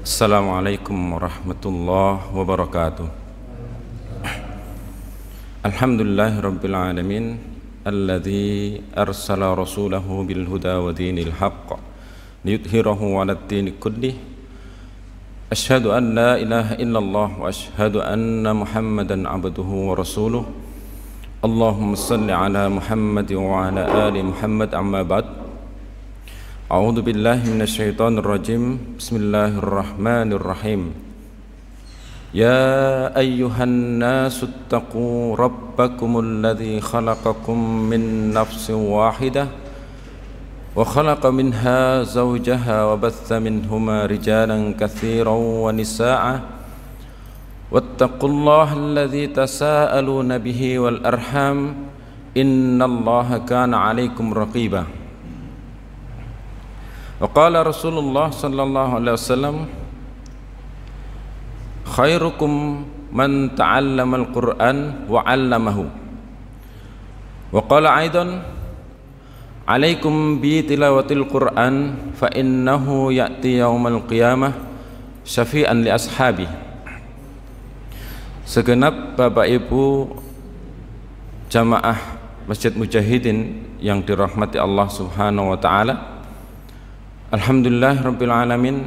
Assalamualaikum warahmatullahi wabarakatuh. Alhamdulillahirabbil alamin alladzi arsala rasulahu bil huda wa dinil haqq liyudhhirahu 'alad dini kullih. Asyhadu an la ilaha illallah wa asyhadu anna Muhammadan 'abduhu wa rasuluh. Allahumma shalli 'ala Muhammad wa 'ala ali Muhammad, amma ba'd. A'udzu billahi minasyaitonir rajim. Bismillahirrahmanirrahim. Ya ayyuhan nasu ittaqu rabbakumul ladzi khalaqakum min nafsin wahidah wa khalaqa minha zawjaha wa batha minhuma rijalan katsiran wa nisaa'a wattaqullaha alladzi tasaaluna bihi wal arham innallaha kana 'alaikum raqiba. Wa qala Rasulullah sallallahu alaihi wasallam, khairukum man ta'allama al-Qur'an wa 'allamahu. Wa qala aidan, alaikum bi tilawatil Qur'an fa innahu ya'ti yaumal qiyamah syafi'an li ashabi. Segenap Bapak Ibu jamaah Masjid Mujahidin yang dirahmati Allah Subhanahu wa taala, alhamdulillah rabbil alamin,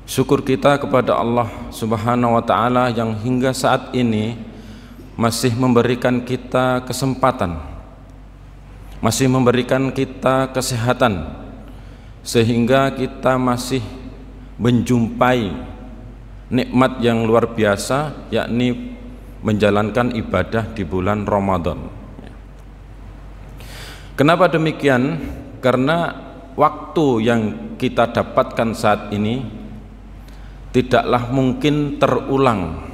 syukur kita kepada Allah Subhanahu wa taala yang hingga saat ini masih memberikan kita kesempatan, masih memberikan kita kesehatan, sehingga kita masih menjumpai nikmat yang luar biasa, yakni menjalankan ibadah di bulan Ramadan. Kenapa demikian? Karena waktu yang kita dapatkan saat ini tidaklah mungkin terulang,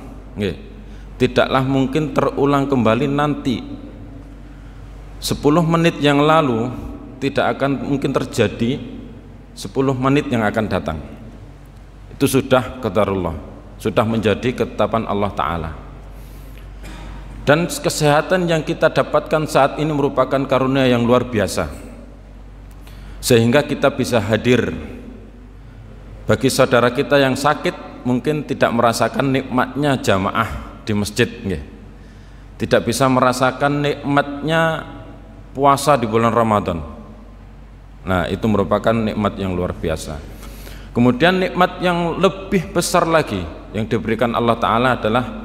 tidaklah mungkin terulang kembali nanti. 10 menit yang lalu tidak akan mungkin terjadi 10 menit yang akan datang. Itu sudah qadarullah, sudah menjadi ketetapan Allah Ta'ala. Dan kesehatan yang kita dapatkan saat ini merupakan karunia yang luar biasa, sehingga kita bisa hadir. Bagi saudara kita yang sakit mungkin tidak merasakan nikmatnya jamaah di masjid, tidak bisa merasakan nikmatnya puasa di bulan Ramadan. Nah, itu merupakan nikmat yang luar biasa. Kemudian nikmat yang lebih besar lagi yang diberikan Allah Ta'ala adalah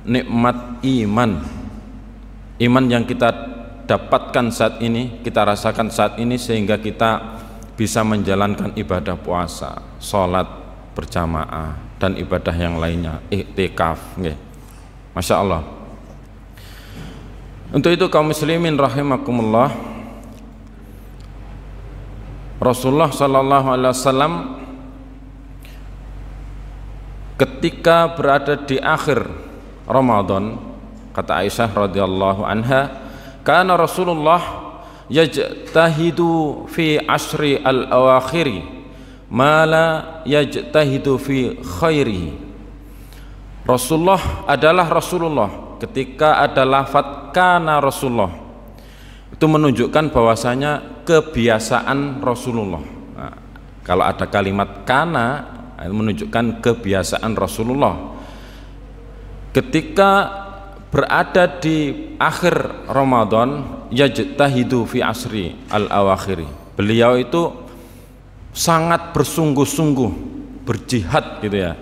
nikmat iman. Iman yang kita dapatkan saat ini, kita rasakan saat ini, sehingga kita bisa menjalankan ibadah puasa, sholat berjamaah, dan ibadah yang lainnya, iktikaf. Masya Allah. Untuk itu kaum muslimin rahimakumullah, Rasulullah sallallahu alaihi wasallam ketika berada di akhir Ramadan, kata Aisyah radhiyallahu anha, kana Rasulullah yajtahidu fi ashri al-awakhiri ma la yajtahidu fi khairihi. Rasulullah adalah Rasulullah ketika ada lafaz kana Rasulullah, itu menunjukkan bahwasanya kebiasaan Rasulullah. Nah, kalau ada kalimat kana, itu menunjukkan kebiasaan Rasulullah. Ketika berada di akhir Ramadan, yajtahidu fi asri al-awakhiri, beliau itu sangat bersungguh-sungguh berjihad gitu ya,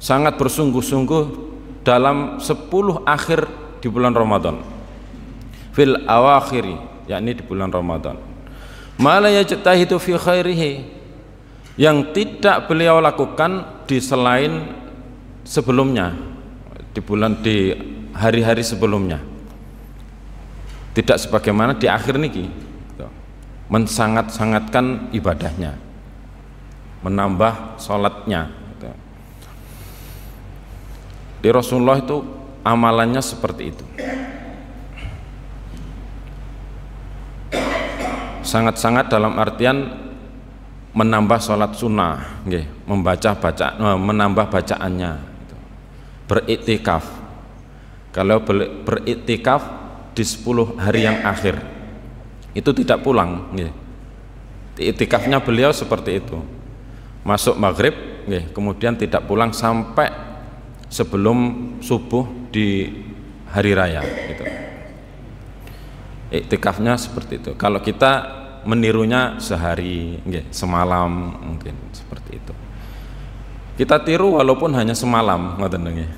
sangat bersungguh-sungguh dalam 10 akhir di bulan Ramadan, fil awakhiri, yakni di bulan Ramadan. Mala yajtahidu fi khairihi, yang tidak beliau lakukan di selain sebelumnya, di hari-hari sebelumnya, tidak sebagaimana di akhir niki, mensangat-sangatkan ibadahnya, menambah sholatnya. Di Rasulullah itu amalannya seperti itu, sangat-sangat dalam artian menambah sholat sunnah, menambah bacaannya, beriktikaf. Kalau beriktikaf di 10 hari yang akhir itu tidak pulang, iktikafnya beliau seperti itu, masuk maghrib nggih, kemudian tidak pulang sampai sebelum subuh di hari raya gitu. Iktikafnya seperti itu. Kalau kita menirunya sehari nggih, semalam mungkin seperti itu. Kita tiru walaupun hanya semalam, ngoten nggih.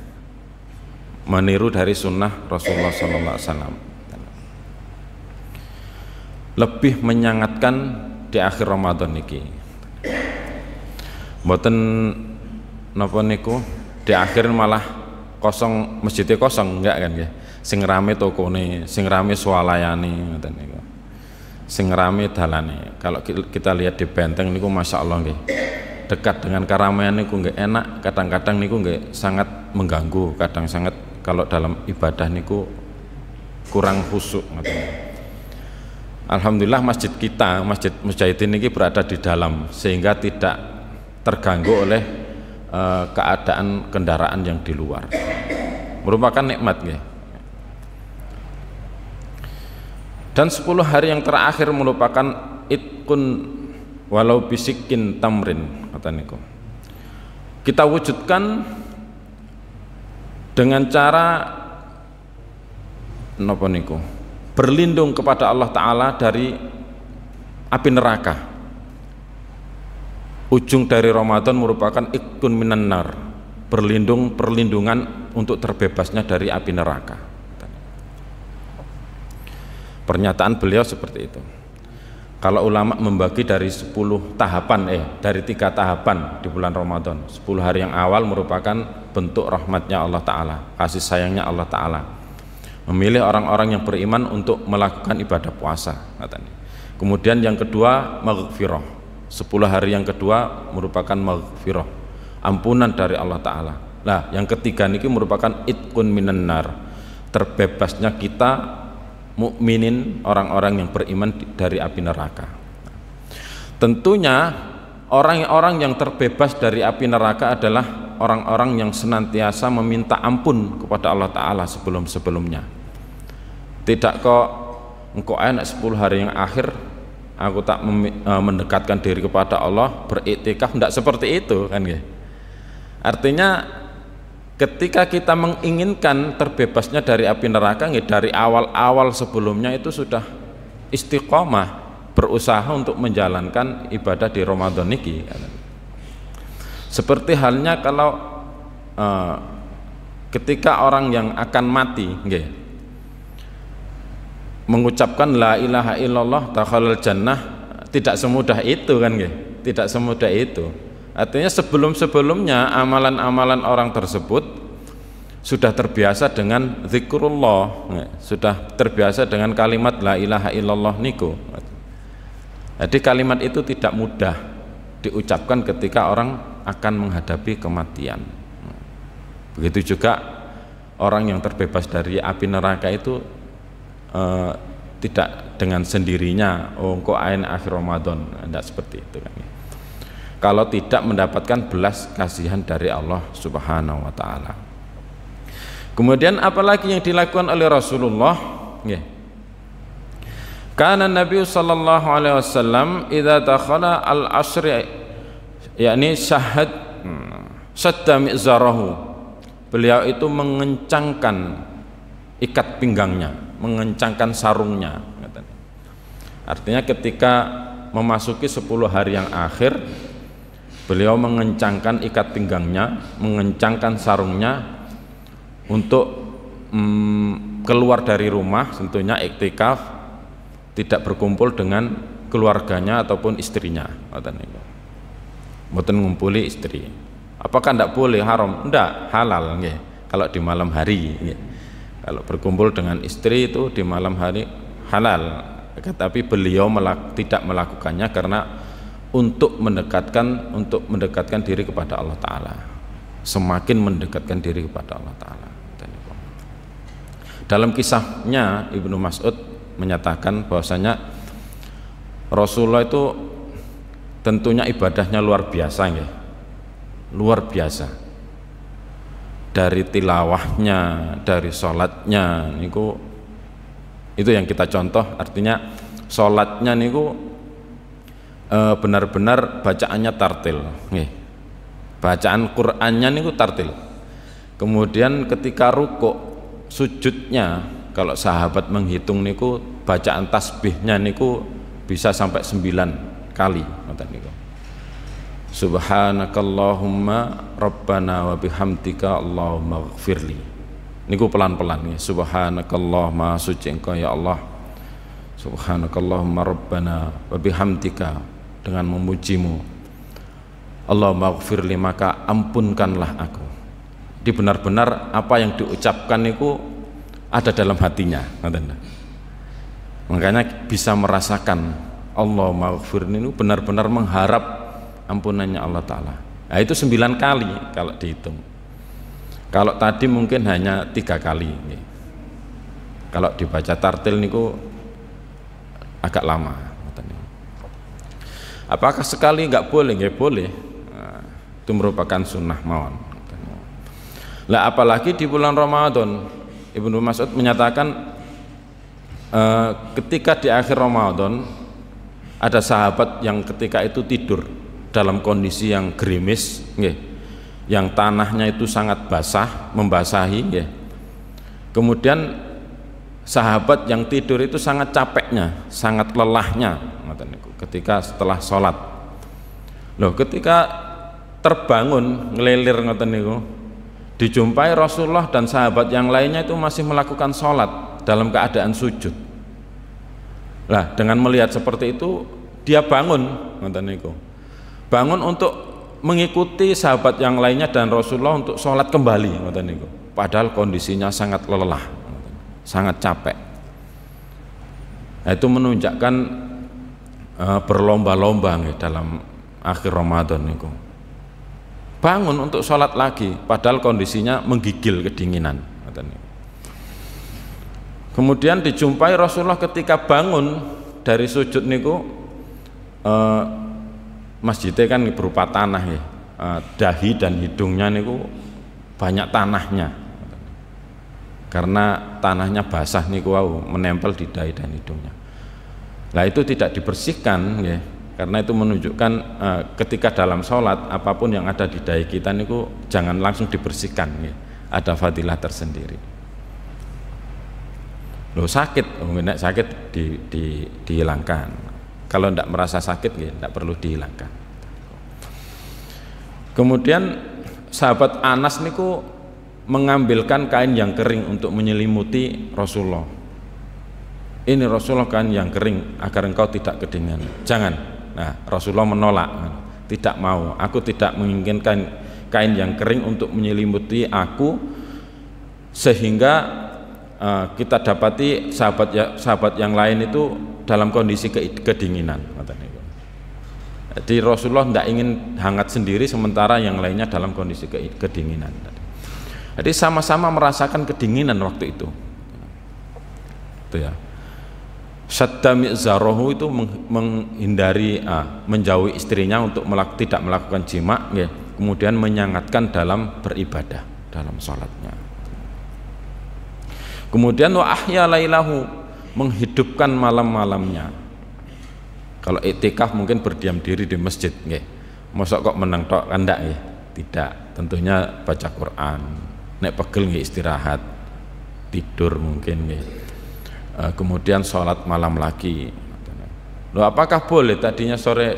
Meniru dari sunnah Rasulullah sallallahu alaihi wasallam. Lebih menyangatkan di akhir Ramadan niki. Mboten napa niku di akhir malah kosong, masjidnya kosong enggak kan nggih. Sing rame tokone, sing rame swalayane ngoten niku. Sing rame dalane. Kalau kita lihat di Benteng niku Masya Allah nggih. Dekat dengan keramaian niku nggih enak, kadang-kadang niku nggih sangat mengganggu, kadang sangat kalau dalam ibadah niku kurang khusyuk ngoten. Alhamdulillah masjid kita, Masjid Mujahidin ini berada di dalam sehingga tidak terganggu oleh keadaan kendaraan yang di luar. Merupakan nikmat nggih. Dan 10 hari yang terakhir merupakan itkun walau bisikin tamrin kata niku. Kita wujudkan dengan cara napa niku? Berlindung kepada Allah Ta'ala dari api neraka. Ujung dari Ramadan merupakan itkun minan nar, perlindungan untuk terbebasnya dari api neraka. Pernyataan beliau seperti itu. Kalau ulama membagi dari 10 tahapan, dari 3 tahapan di bulan Ramadan, 10 hari yang awal merupakan bentuk rahmatnya Allah Ta'ala, kasih sayangnya Allah Ta'ala, memilih orang-orang yang beriman untuk melakukan ibadah puasa. Kemudian yang kedua maghfirah, 10 hari yang kedua merupakan maghfirah, ampunan dari Allah Ta'ala. Nah yang ketiga ini merupakan itkun minan nar, terbebasnya kita mukminin, orang-orang yang beriman dari api neraka. Tentunya orang-orang yang terbebas dari api neraka adalah orang-orang yang senantiasa meminta ampun kepada Allah Ta'ala sebelum-sebelumnya. Tidak kok engkau enak 10 hari yang akhir aku tak mendekatkan diri kepada Allah, beriktikaf, tidak seperti itu kan ya. Artinya ketika kita menginginkan terbebasnya dari api neraka, dari awal-awal sebelumnya itu sudah istiqomah, berusaha untuk menjalankan ibadah di Ramadan niki. Seperti halnya kalau ketika orang yang akan mati mengucapkan la ilaha illallah dakhalal jannah, tidak semudah itu kan tidak semudah itu. Artinya sebelum-sebelumnya amalan-amalan orang tersebut sudah terbiasa dengan zikrullah, sudah terbiasa dengan kalimat la ilaha illallah niku. Jadi kalimat itu tidak mudah diucapkan ketika orang akan menghadapi kematian. Begitu juga orang yang terbebas dari api neraka itu tidak dengan sendirinya, oh engkau ain akhir Ramadan, tidak seperti itu kan. Kalau tidak mendapatkan belas kasihan dari Allah Subhanahu wa Ta'ala. Kemudian apalagi yang dilakukan oleh Rasulullah? Karena Nabi sallallahu alaihi wasallam idza dakhala al-asr, yakni syahad sadda mi'zarahu. Beliau itu mengencangkan ikat pinggangnya, mengencangkan sarungnya. Artinya ketika memasuki 10 hari yang akhir, beliau mengencangkan ikat pinggangnya, mengencangkan sarungnya untuk keluar dari rumah, tentunya iktikaf, tidak berkumpul dengan keluarganya ataupun istrinya. Mboten ngumpuli istri. Apakah tidak boleh, haram? Tidak, halal kalau di malam hari. Kalau berkumpul dengan istri itu di malam hari halal. Tapi beliau tidak melakukannya karena untuk mendekatkan diri kepada Allah Ta'ala, semakin mendekatkan diri kepada Allah Ta'ala. Dalam kisahnya Ibnu Mas'ud menyatakan bahwasanya Rasulullah itu tentunya ibadahnya luar biasa luar biasa, dari tilawahnya, dari sholatnya itu yang kita contoh. Artinya sholatnya niku benar-benar bacaannya tartil nggih. Bacaan Qur'annya niku tartil. Kemudian ketika rukuk sujudnya, kalau sahabat menghitung niku bacaan tasbihnya niku bisa sampai 9 kali ngoten niku. Subhanakallahumma rabbana wa bihamdika Allahumma ighfirli. Niku pelan-pelan ya. Subhanakallah, maha suci Engkau ya Allah. Subhanakallahumma rabbana wa bihamdika, dengan memujimu. Allahumma ighfirli, maka ampunkanlah aku. Di benar-benar apa yang diucapkan niku ada dalam hatinya, makanya bisa merasakan Allahumma ighfirli niku benar-benar mengharap ampunannya Allah Ta'ala. Nah, itu 9 kali kalau dihitung. Kalau tadi mungkin hanya 3 kali nih. Kalau dibaca tartil niku agak lama. Apakah sekali nggak boleh? Nggak boleh. Nah, itu merupakan sunnah mawon. Lah apalagi di bulan Ramadan, Ibnu Mas'ud menyatakan ketika di akhir Ramadan ada sahabat yang ketika itu tidur dalam kondisi yang gerimis, yang tanahnya itu sangat basah, membasahi, kemudian sahabat yang tidur itu sangat capeknya, sangat lelahnya ketika setelah sholat. Loh, ketika terbangun ngelilir ngoten niku, dijumpai Rasulullah dan sahabat yang lainnya itu masih melakukan sholat dalam keadaan sujud. Lah, dengan melihat seperti itu dia bangun ngoten niku. Bangun untuk mengikuti sahabat yang lainnya dan Rasulullah untuk sholat kembali ngoten niku. Padahal kondisinya sangat lelah, sangat capek. Nah, itu menunjukkan berlomba-lomba dalam akhir Ramadan niku. Bangun untuk sholat lagi, padahal kondisinya menggigil kedinginan. Kemudian dijumpai Rasulullah ketika bangun dari sujud niku, masjidnya kan berupa tanah ya, dahi dan hidungnya niku banyak tanahnya, karena tanahnya basah niku menempel di dahi dan hidungnya. Nah, itu tidak dibersihkan ya, karena itu menunjukkan ketika dalam sholat apapun yang ada di dahi kita niku jangan langsung dibersihkan ya, ada fadilah tersendiri. Loh, sakit, nek sakit dihilangkan. Kalau tidak merasa sakit ya tidak perlu dihilangkan. Kemudian sahabat Anas niku mengambilkan kain yang kering untuk menyelimuti Rasulullah. Ini Rasulullah kain yang kering agar engkau tidak kedinginan. Jangan. Nah, Rasulullah menolak, tidak mau. Aku tidak menginginkan kain yang kering untuk menyelimuti aku, sehingga kita dapati sahabat yang lain itu dalam kondisi kedinginan. Jadi Rasulullah tidak ingin hangat sendiri sementara yang lainnya dalam kondisi kedinginan. Jadi sama-sama merasakan kedinginan waktu itu. Itu ya. Syadda mi'zarahu itu menghindari menjauhi istrinya untuk tidak melakukan jima, ya. Kemudian menyangatkan dalam beribadah, dalam sholatnya. Kemudian wa ahya lailahu, menghidupkan malam-malamnya. Kalau iktikaf mungkin berdiam diri di masjid, nggih. Mosok kok meneng tok kan ndak nggih? Tidak, tentunya baca Quran. Nek pegel nggih istirahat, tidur mungkin nggih. Kemudian sholat malam lagi. Loh, apakah boleh tadinya sore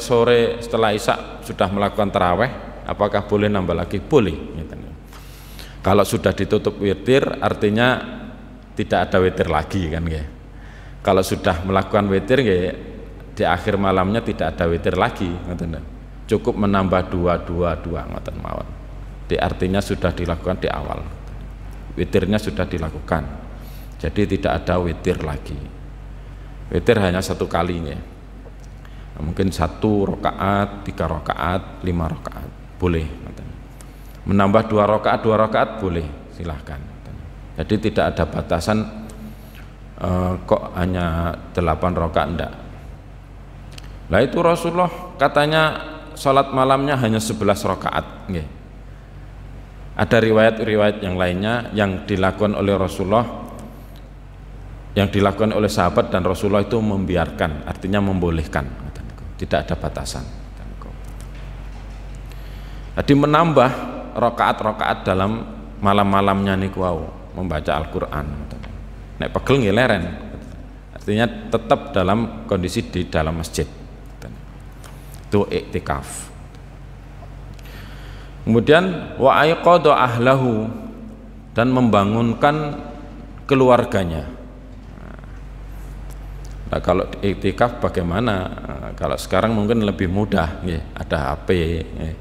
setelah Isya sudah melakukan taraweh, apakah boleh nambah lagi? Boleh. Kalau sudah ditutup witir artinya tidak ada witir lagi kan ya. Kalau sudah melakukan witir ya, di akhir malamnya tidak ada witir lagi, cukup menambah 2 ngoten mawon. Artinya sudah dilakukan di awal, witirnya sudah dilakukan, jadi tidak ada witir lagi. Witir hanya 1 kali ya, mungkin 1 rakaat, 3 rakaat, 5 rakaat boleh. Menambah 2 rakaat boleh, silahkan. Jadi tidak ada batasan kok hanya 8 rakaat, enggak. Lah itu Rasulullah katanya sholat malamnya hanya 11 rakaat. Ada riwayat-riwayat yang lainnya yang dilakukan oleh Rasulullah, yang dilakukan oleh sahabat dan Rasulullah itu membiarkan, artinya membolehkan. tidak ada batasan. Jadi menambah rakaat-rakaat dalam malam-malamnya niku wau membaca Al-Qur'an. Nek pegel nggih leren. Artinya tetap dalam kondisi di dalam masjid. Itu iktikaf. Kemudian wa aiqadha ahlahu, dan membangunkan keluarganya. Nah, kalau iktikaf bagaimana? Kalau sekarang mungkin lebih mudah, ya, ada HP. Ya.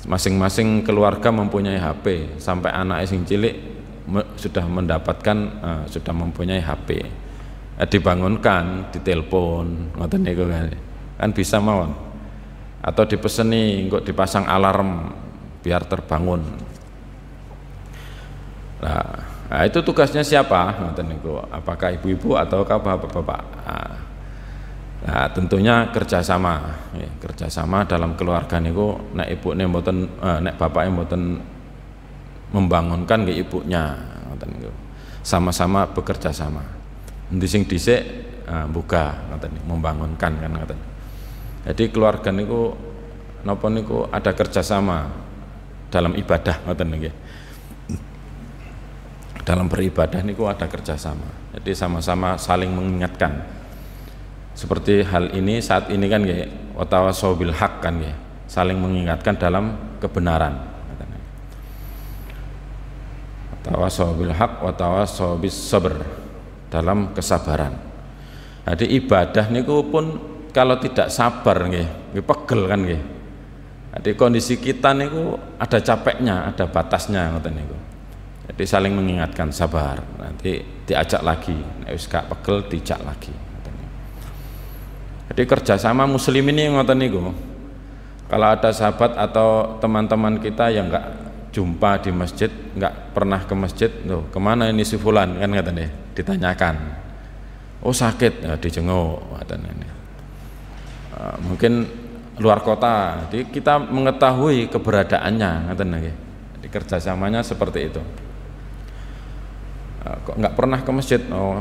Masing-masing keluarga mempunyai HP, sampai anak sing cilik sudah mendapatkan sudah mempunyai HP. Dibangunkan, ditelepon, ngoten niku kan bisa mawon. Atau dipeseni kok dipasang alarm biar terbangun. Nah, itu tugasnya siapa? Ngoten niku. Apakah ibu-ibu atau bapak-bapak? Nah, tentunya kerjasama, ya, kerjasama dalam keluarga niku. Nek ibu mboten, nek bapak mboten membangunkan ke ibunya, ngoten niku. Sama-sama bekerja sama. Endi sing dhisik buka, ngoten niku, membangunkan kan ngoten. Jadi keluarga niku napa niku ada kerjasama dalam ibadah, ngoten nggih. Dalam beribadah niku ada kerjasama. Jadi sama-sama saling mengingatkan. Seperti hal ini saat ini kan ya, watawasau bil haq kan ya, saling mengingatkan dalam kebenaran. Watawasau bil haq, watawasau bis sabr, dalam kesabaran. Jadi ibadah niku pun kalau tidak sabar nggih, pegel kan nggih. Jadi kondisi kita niku ada capeknya, ada batasnya ngoten niku. Jadi saling mengingatkan, sabar, nanti diajak lagi, nek wis gak pegel dijak lagi. Jadi kerjasama muslim ini ngoten niku. Kalau ada sahabat atau teman-teman kita yang nggak jumpa di masjid, nggak pernah ke masjid, loh kemana ini si fulan kan ngoten ya, ditanyakan. Oh sakit, ya, dijenguk, ngoten ini. Mungkin luar kota, jadi kita mengetahui keberadaannya, ngoten nggih. Jadi kerjasamanya seperti itu. Kok nggak pernah ke masjid? Oh,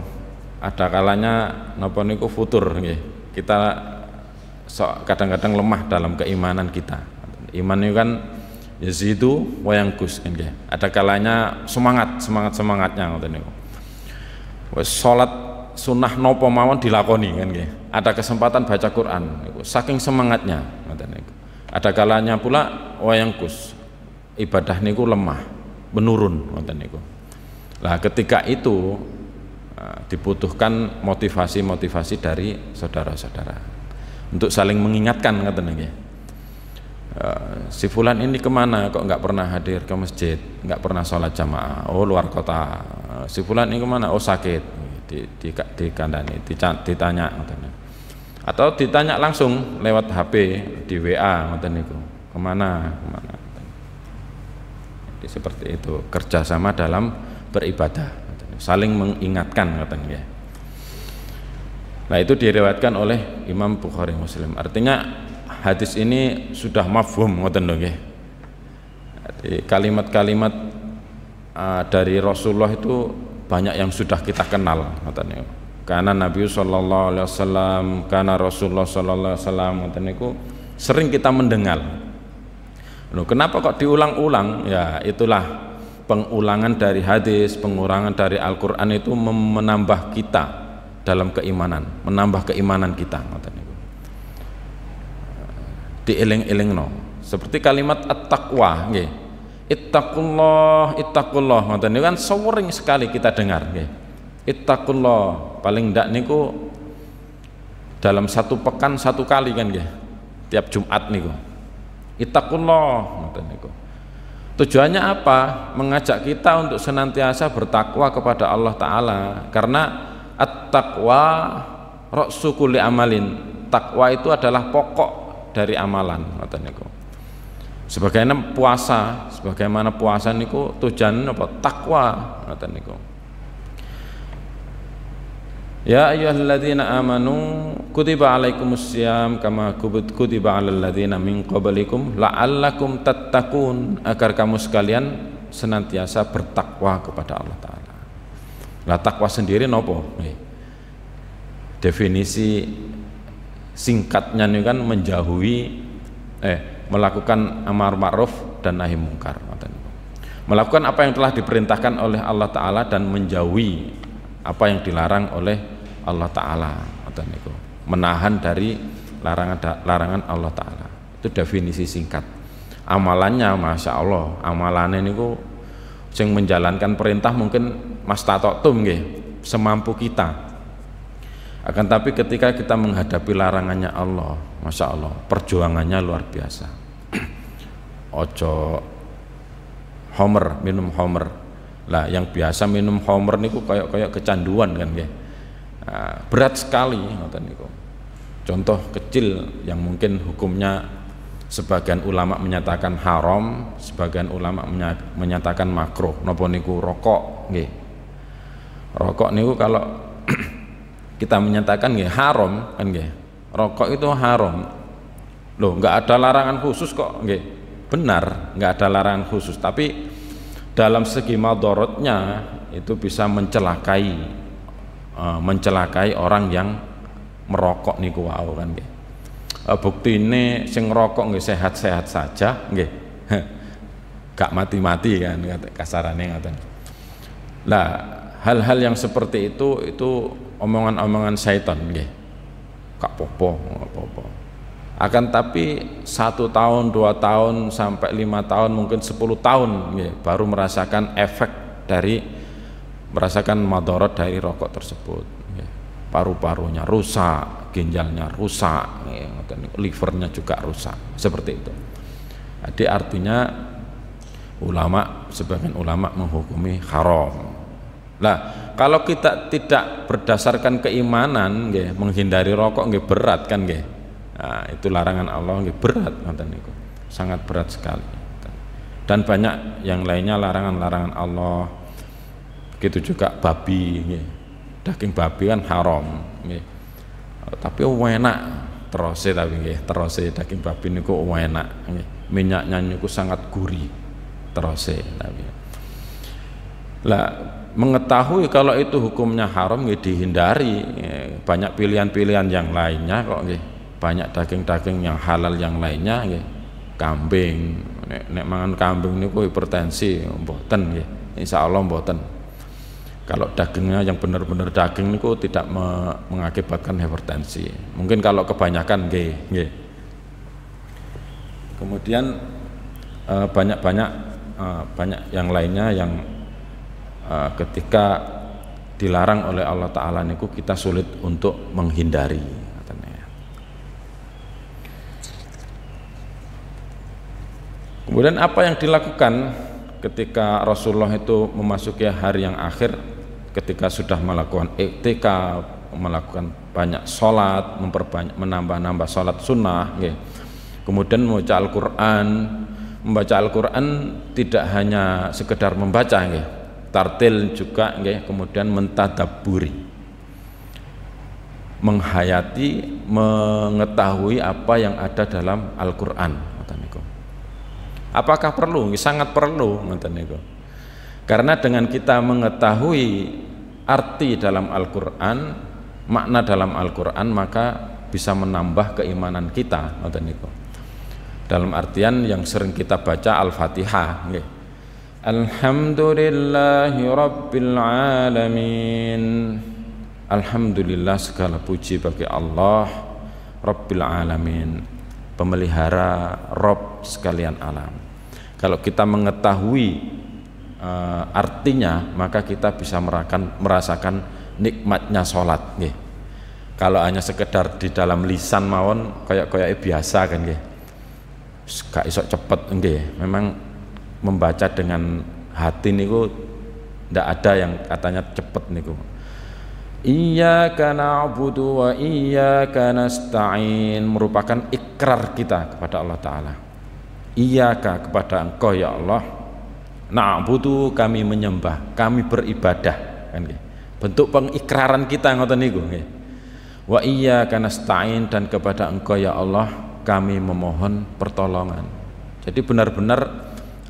ada kalanya napa niku futur nggih. Kita kadang-kadang lemah dalam keimanan kita. Iman itu kan yazidu wa yanqus kan ya. Ada kalanya semangatnya ngoten niku. Wis salat sunah napa mawon dilakoni kan nggih. Ada kesempatan baca Quran niku saking semangatnya ngoten niku. Ada kalanya pula wa yanqus, ibadah niku lemah, menurun ngoten niku. Lah ketika itu dibutuhkan motivasi dari saudara-saudara untuk saling mengingatkan, ngoten nggih. Si fulan ini kemana kok nggak pernah hadir ke masjid, nggak pernah sholat jamaah, oh luar kota. Si fulan ini kemana, oh sakit, dikandani, ditanya, ngoten. Atau ditanya langsung lewat HP, di WA, ngoten niku, kemana. Jadi seperti itu kerjasama dalam beribadah, saling mengingatkan, ngoten ya. Nah, itu diriwayatkan oleh Imam Bukhari Muslim. Artinya hadis ini sudah mafhum, ngoten lho nggih. Kalimat-kalimat dari Rasulullah itu banyak yang sudah kita kenal, ngoten ya. Karena Nabi sallallahu alaihi wasallam, karena Rasulullah sallallahu alaihi wasallam, ngoten niku sering kita mendengar. Loh, kenapa kok diulang-ulang? Ya, itulah pengulangan dari hadis, pengulangan dari Al-Quran itu menambah kita dalam keimanan, menambah keimanan kita. Dieling-elingno. Seperti kalimat at-taqwa, nggih. Ittaqullah, ittaqullah. Ngoten niku kan sering sekali kita dengar, nggih. Ittaqullah, paling ndak niku dalam satu pekan satu kali kan nggih. Tiap Jumat niku. Ittaqullah, ngoten niku. Tujuannya apa? Mengajak kita untuk senantiasa bertakwa kepada Allah Ta'ala. Karena at-taqwa ra'su kulli amalin. Takwa itu adalah pokok dari amalan. Sebagaimana puasa niku tujuannya apa? Takwa. Ya ayyuhalladzina amanu kutiba alaikumussyam kama kutiba alal ladzina min qablikum la'allakum tattaqun, agar kamu sekalian senantiasa bertakwa kepada Allah Ta'ala. Lah takwa sendiri nopo? Definisi Singkatnya ini kan melakukan amar ma'ruf dan nahi mungkar. Melakukan apa yang telah diperintahkan oleh Allah Ta'ala dan menjauhi apa yang dilarang oleh Allah Ta'ala. Menahan dari larangan Allah Ta'ala. Itu definisi singkat. Amalannya Masya Allah, amalannya ini yang menjalankan perintah mungkin mastata'tum nggih, semampu kita. Akan tapi ketika kita menghadapi larangannya Allah, Masya Allah, perjuangannya luar biasa. Ojo homer, minum homer. Lah yang biasa minum homer niku kayak kecanduan kan nggih. Berat sekali ngoten niku. Contoh kecil yang mungkin hukumnya sebagian ulama menyatakan haram, sebagian ulama menyatakan makruh. Napa niku rokok nggih. Rokok niku kalau kita menyatakan nggih haram kan nggih. Rokok itu haram. Loh, enggak ada larangan khusus kok nggih. Benar, enggak ada larangan khusus, tapi dalam segi madharatnya itu bisa mencelakai orang yang merokok niku wau kan nggih. Buktine sing ngerokok nggih sehat-sehat saja nggih. Gak mati-mati kan kasarane ngoten. Lah, hal-hal yang seperti itu omongan-omongan syaitan nggih. Gak apa-apa. Akan tapi 1 tahun, 2 tahun sampai 5 tahun mungkin 10 tahun nggih, baru merasakan efek dari madarat dari rokok tersebut nggih. Paru-parunya rusak, ginjalnya rusak, livernya juga rusak, seperti itu. Jadi artinya sebagian ulama menghukumi haram. Lah, kalau kita tidak berdasarkan keimanan nggih, menghindari rokok nggih berat kan nggih. Nah, itu larangan Allah nggih berat ngoten niku. Sangat berat sekali. Dan banyak yang lainnya larangan-larangan Allah. Begitu juga babi nggih. Daging babi kan haram nggih. Tapi enak terose tapi nggih, terose daging babi niku enak nggih. Minyaknya niku sangat gurih terose tapi. Lah mengetahui kalau itu hukumnya haram nggih dihindari. Banyak pilihan-pilihan yang lainnya kok nggih. Banyak daging-daging yang halal yang lainnya nggih. Kambing, nek mangan kambing niku hipertensi mboten nggih. Insyaallah mboten. Kalau dagingnya yang benar-benar daging niku tidak mengakibatkan hipertensi. Mungkin kalau kebanyakan nggih. Kemudian banyak yang lainnya yang ketika dilarang oleh Allah Ta'ala niku kita sulit untuk menghindari. Kemudian apa yang dilakukan ketika Rasulullah itu memasuki hari yang akhir, ketika sudah melakukan iktikaf, melakukan banyak sholat, menambah-nambah sholat sunnah, kemudian membaca Al-Quran tidak hanya sekedar membaca, tartil juga, kemudian mentadabburi, menghayati, mengetahui apa yang ada dalam Al-Quran. Apakah perlu? Sangat perlu. Karena dengan kita mengetahui arti dalam Al-Quran, makna dalam Al-Quran, maka bisa menambah keimanan kita. Dalam artian yang sering kita baca Al-Fatihah. Alhamdulillahi Rabbil Alamin. Alhamdulillah, segala puji bagi Allah Rabbil Alamin, pemelihara Rabb sekalian alam. Kalau kita mengetahui artinya, maka kita bisa merasakan nikmatnya sholat. Kalau hanya sekedar di dalam lisan mawon kayak biasa kan, gak iso cepet. Memang membaca dengan hati niku ndak ada yang katanya cepet niku. Iyyaka na'budu wa iyyaka nasta'in merupakan ikrar kita kepada Allah Ta'ala. Iyyaka, kepada Engkau ya Allah, na'budu, kami menyembah, kami beribadah kan, bentuk pengikraran kita ngoten niku. Wa iyyaka nasta'in, dan kepada Engkau ya Allah kami memohon pertolongan. Jadi benar-benar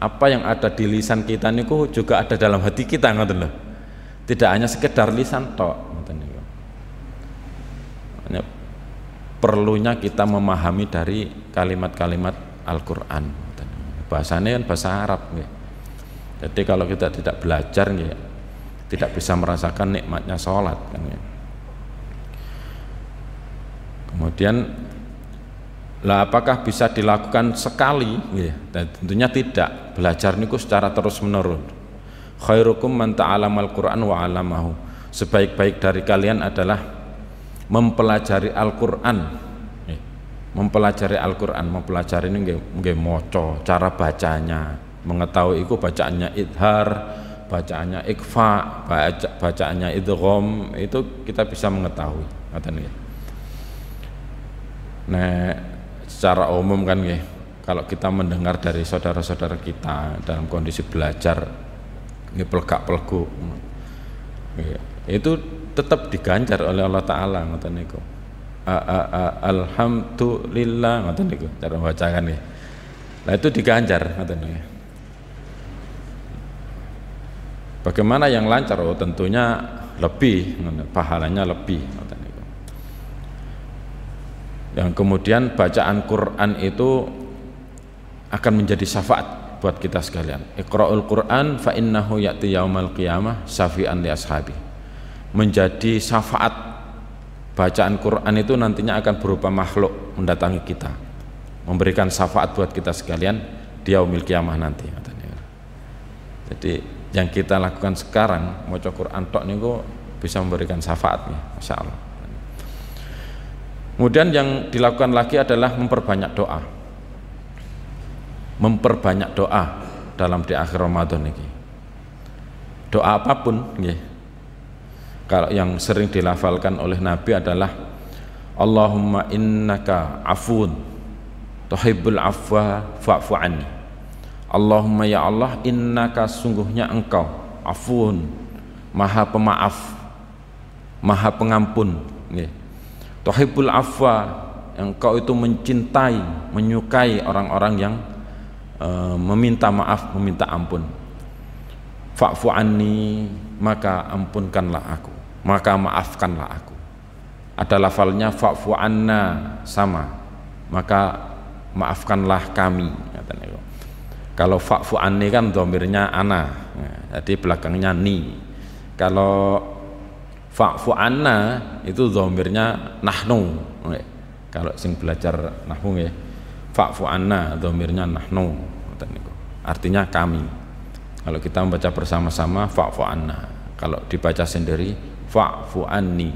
apa yang ada di lisan kita niku juga ada dalam hati kita ngoten lho. Tidak hanya sekedar lisan tok ngoten niku. perlunya kita memahami dari kalimat-kalimat Al-Qur'an. Bahasanya kan bahasa Arab nggih. Jadi kalau kita tidak belajar nggih, tidak bisa merasakan nikmatnya sholat kan ya. Kemudian lah apakah bisa dilakukan sekali ya? Dan tentunya tidak. Belajar niku secara terus menerus. Khairukum man ta'alamal Qur'an wa 'allamahu. Sebaik-baik dari kalian adalah mempelajari Al-Qur'an. Mempelajari Al-Qur'an, mempelajari ini nggih maca, cara bacanya, mengetahui itu bacaannya idhar, bacaannya ikfa, bacaannya idgham, itu kita bisa mengetahui ngoten nggih. Nah, secara umum kan nggih, kalau kita mendengar dari saudara-saudara kita dalam kondisi belajar nggih pelegak-pelegu, itu tetap diganjar oleh Allah Taala ngoten niku. Alhamdulillah ngoten niku cara bacakan nggih. Nah, itu diganjar ngoten nggih. Bagaimana yang lancar? Oh, tentunya lebih, pahalanya lebih. Yang kemudian bacaan Quran itu akan menjadi syafaat buat kita sekalian. Iqra'ul Quran fa innahu ya'ti yaumal qiyamah syafi'an li ashabi. Menjadi syafaat, bacaan Quran itu nantinya akan berupa makhluk mendatangi kita, memberikan syafaat buat kita sekalian di yaumil qiyamah nanti. Jadi yang kita lakukan sekarang maca Quran tok niku bisa memberikan syafaat nih, masyaallah. Kemudian yang dilakukan lagi adalah memperbanyak doa. Memperbanyak doa dalam di akhir Ramadan ini. Doa apapun nggih. Kalau yang sering dilafalkan oleh Nabi adalah Allahumma innaka afun tuhibbul afwa fa'fu anni. Allahumma ya Allah, innaka sungguhnya engkau afun, maha pemaaf, maha pengampun nggih. Tuhibbul afwa, engkau itu mencintai, menyukai orang-orang yang meminta maaf, meminta ampun. Fa'fu anni, maka ampunkanlah aku, maka maafkanlah aku. Ada lafalnya fa'fu anna, sama, maka maafkanlah kami. Kalau fa'fu anni kan dhamirnya ana, jadi belakangnya ni. Kalau fa'fu anna itu dhamirnya nahnu. Kalau sing belajar nahwu nggih, fa'fu anna dhamirnya nahnu, artinya kami. Kalau kita membaca bersama-sama fa'fu anna, kalau dibaca sendiri fa'fu anni.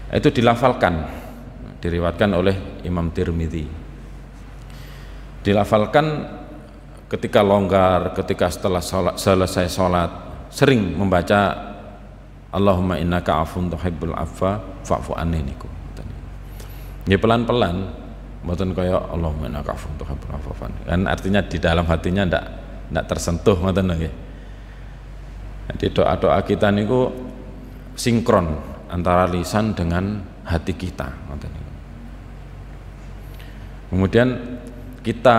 Itu dilafalkan, diriwayatkan oleh Imam Tirmidzi. Dilafalkan ketika longgar, ketika setelah selesai sholat, sering membaca Allahumma innaka afun tuhibbul afwa fa'fu anni niku. Ya pelan-pelan, mboten kaya Allahumma innaka afun tuhibbul afwa fa'fu anni. Kan artinya di dalam hatinya ndak tersentuh ngoten nggih. Jadi doa-doa kita niku sinkron antara lisan dengan hati kita ngoten niku. Kemudian kita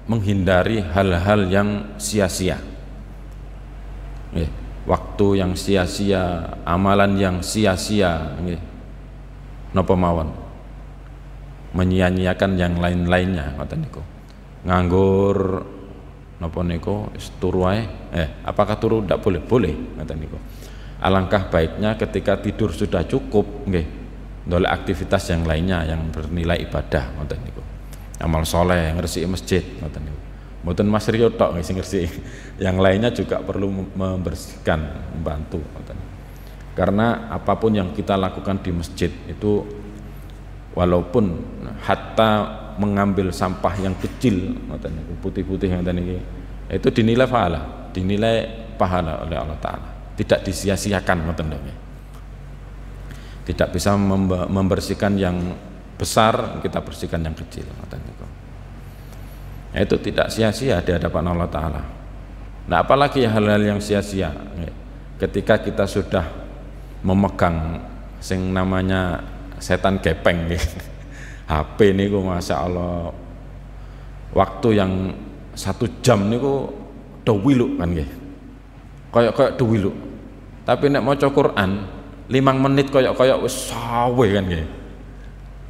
menghindari hal-hal yang sia-sia. Waktu yang sia-sia, amalan yang sia-sia, napa mawon, menyia-nyiakan yang lain-lainnya ngoten niku. Nganggur napa niku turu wae. Apakah turu ndak boleh? Boleh ngoten niku. Alangkah baiknya ketika tidur sudah cukup nggih, ndolek aktivitas yang lainnya yang bernilai ibadah ngoten niku. Amal soleh, ngresiki masjid ngoten niku. Mboten Mas Rio tok sing ngresiki. Yang lainnya juga perlu membersihkan, membantu ngoten. Karena apapun yang kita lakukan di masjid itu, walaupun hatta mengambil sampah yang kecil ngoten niku, putih-putih ngoten niki, itu dinilai pahala oleh Allah Taala. Tidak disia-siakan ngoten niku. Tidak bisa membersihkan yang besar, kita bersihkan yang kecil. Itu tidak sia-sia di hadapan Allah Ta'ala. Nah, apalagi hal-hal yang sia-sia ketika kita sudah memegang sing namanya setan gepeng HP niku, masya Allah, waktu yang 1 jam niku dawiluk kan nggih, koyok dawiluk. Tapi nek maca Quran 5 menit koyok wis sawe kan nggih.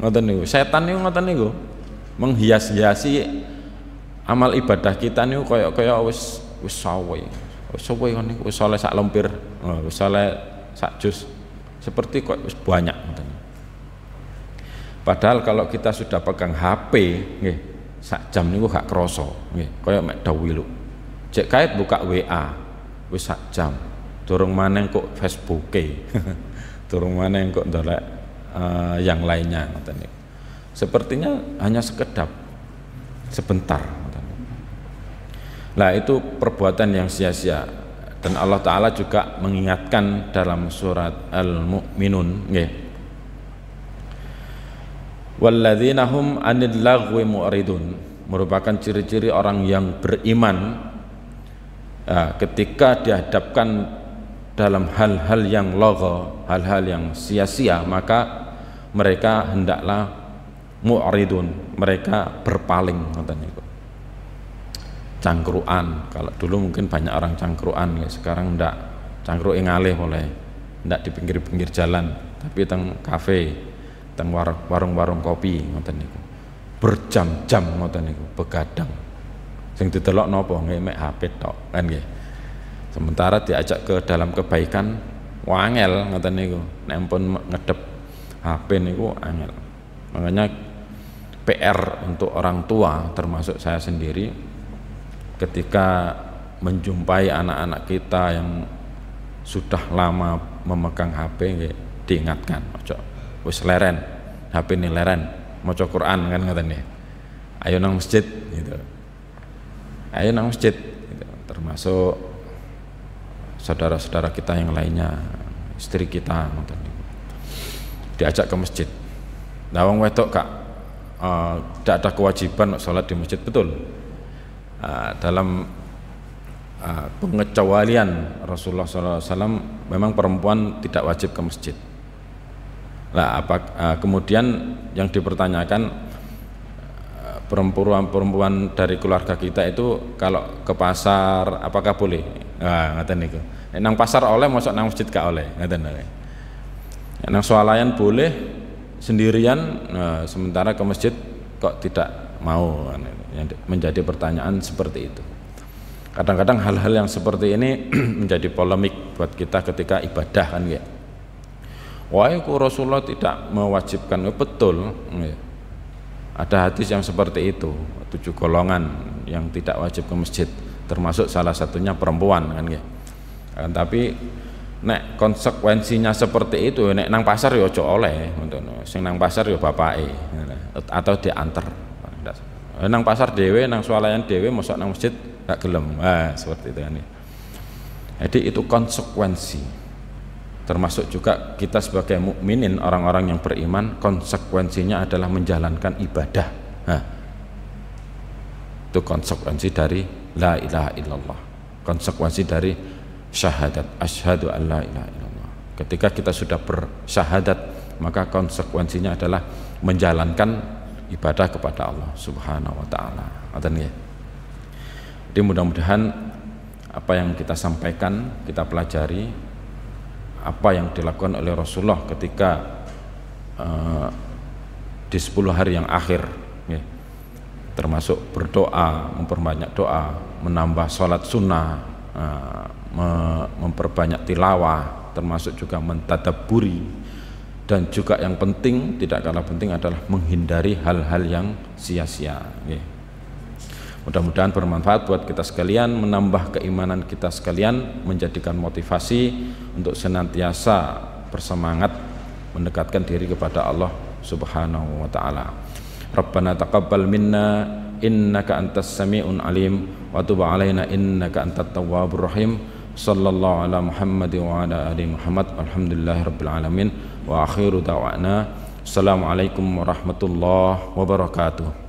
Ngoten niku. Setan niku ngoten niku. Menghias-hiasi amal ibadah kita niku kaya wis sawe. Wis sawe niku wis oleh sak lempir, wis oleh sak jus. Seperti kok wis banyak ngoten. Padahal kalau kita sudah pegang HP nggih, sak jam niku gak krasa nggih, kaya mek dawilu. Cek kait buka WA wis sak jam. Durung maneng kok Facebooke. Durung maneng kok ndelok yang lainnya ngoten niku. Sepertinya hanya sekedap sebentar. Nah itu perbuatan yang sia-sia, dan Allah Ta'ala juga mengingatkan dalam surat Al-Mu'minun nggih, walladzina hum 'anil lagwi mu'ridun, merupakan ciri-ciri orang yang beriman ketika dihadapkan dalam hal-hal yang lagha, hal-hal yang sia-sia, maka mereka hendaklah mu'ridun, mereka berpaling ngoten niku. Cangkruan, kalau dulu mungkin banyak orang cangkruan ya, sekarang ndak, cangkruk ngalih oleh ndak di pinggir-pinggir jalan, tapi teng kafe, teng warung-warung kopi ngoten niku. Berjam-jam ngoten niku begadang. Sing ditelok napa nggih mek HP tok kan nggih. Sementara diajak ke dalam kebaikan wangel ngoten niku. Nek ampun ngedep HP niku angel. Makanya PR untuk orang tua termasuk saya sendiri ketika menjumpai anak-anak kita yang sudah lama memegang HP nggih, diingatkan ojo wis leren HP ini leren maca Quran kan ngoten nggih. Ayo nang masjid gitu. Ayo nang masjid gitu. Termasuk saudara-saudara kita yang lainnya, istri kita ngoten niku. Diajak ke masjid. Nah wong wedok Kak tidak ada kewajiban sholat di masjid, betul. Dalam pengecualian Rasulullah SAW memang perempuan tidak wajib ke masjid. Nah, kemudian yang dipertanyakan perempuan dari keluarga kita itu kalau ke pasar apakah boleh? Nah, ngaten niku. Nang pasar oleh, mosok nang masjid gak oleh, ngaten niku. Nang swalayan boleh sendirian, sementara ke masjid kok tidak mau. Yang menjadi pertanyaan seperti itu. Kadang-kadang hal-hal yang seperti ini menjadi polemik buat kita ketika ibadah kan ya. Wah, kok Rasulullah tidak mewajibkan? Betul ya. Ada hadis yang seperti itu, 7 golongan yang tidak wajib ke masjid, termasuk salah satunya perempuan kan ya. Tapi nek konsekuensinya seperti itu, nek nang pasar ya aja oleh, sing nang pasar ya bapake atau diantar. Nang pasar dewe, nang swalayan dewe, mosok nang masjid gak gelem. Seperti itu kan. Jadi itu konsekuensi. Termasuk juga kita sebagai mukminin, orang-orang yang beriman, konsekuensinya adalah menjalankan ibadah. Itu konsekuensi dari la ilaha illallah. Konsekuensi dari syahadat, asyhadu an la ilaha illallah. Ketika kita sudah bersyahadat, maka konsekuensinya adalah menjalankan ibadah kepada Allah Subhanahu wa taala. Jadi mudah-mudahan apa yang kita sampaikan, kita pelajari apa yang dilakukan oleh Rasulullah ketika di 10 hari yang akhir ya. Termasuk berdoa, memperbanyak doa, menambah sholat sunnah, memperbanyak tilawah, termasuk juga mentadabburi. Dan juga yang penting, tidak kalah penting adalah menghindari hal-hal yang sia-sia. Mudah-mudahan bermanfaat buat kita sekalian, menambah keimanan kita sekalian, menjadikan motivasi untuk senantiasa bersemangat mendekatkan diri kepada Allah Subhanahu wa taala. Rabbana taqabbal minna innaka antas sami'un alim wa tub 'alaina innaka antat tawwabur rahim. Sallallahu ala Muhammad wa ala ali Muhammad. Alhamdulillahirabbil alamin. Wa akhiru da'wana assalamualaikum warahmatullahi wabarakatuh.